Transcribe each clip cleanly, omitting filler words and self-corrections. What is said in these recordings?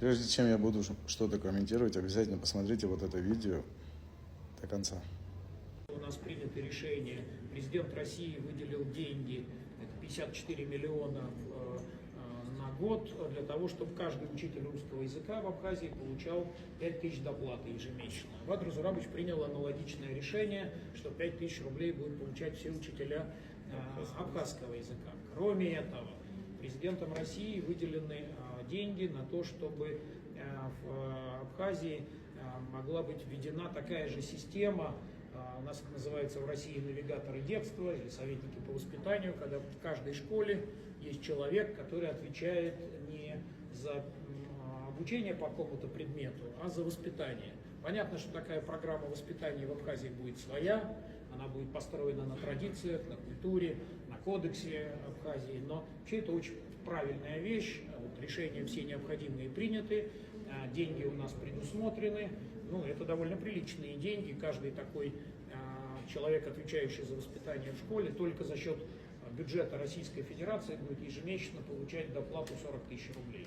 Прежде чем я буду что-то комментировать, обязательно посмотрите вот это видео до конца. У нас принято решение, президент России выделил деньги, это 54 миллиона на год, для того, чтобы каждый учитель русского языка в Абхазии получал 5 тысяч доплаты ежемесячно. Вадр Зурабович принял аналогичное решение, что 5 тысяч рублей будут получать все учителя абхазского языка. Кроме этого, президентом России выделены деньги на то, чтобы в Абхазии могла быть введена такая же система, у нас называется в России навигаторы детства или советники по воспитанию, когда в каждой школе есть человек, который отвечает не за обучение по какому-то предмету, а за воспитание. Понятно, что такая программа воспитания в Абхазии будет своя, она будет построена на традициях, на культуре, на кодексе Абхазии, но вообще это очень правильная вещь, вот решения все необходимые приняты, деньги у нас предусмотрены, ну, это довольно приличные деньги, каждый такой человек, отвечающий за воспитание в школе, только за счет бюджета Российской Федерации будет ежемесячно получать доплату 40 тысяч рублей.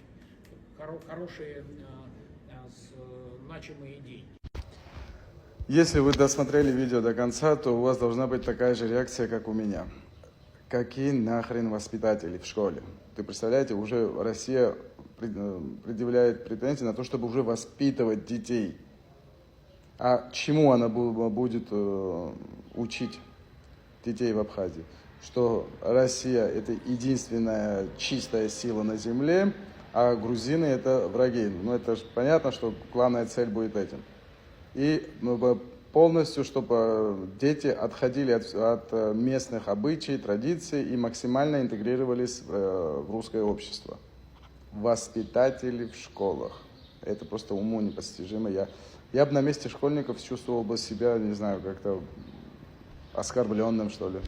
Хорошие, значимые деньги. Если вы досмотрели видео до конца, то у вас должна быть такая же реакция, как у меня. Какие нахрен воспитатели в школе? Ты представляете, уже Россия предъявляет претензии на то, чтобы уже воспитывать детей. А чему она будет учить детей в Абхазии? Что Россия – это единственная чистая сила на земле, а грузины – это враги. Ну, это же понятно, что главная цель будет этим. И полностью, чтобы дети отходили от местных обычаев, традиций и максимально интегрировались в русское общество. Воспитатели в школах. Это просто уму непостижимо. Я бы на месте школьников чувствовал бы себя, не знаю, как-то оскорбленным, что ли.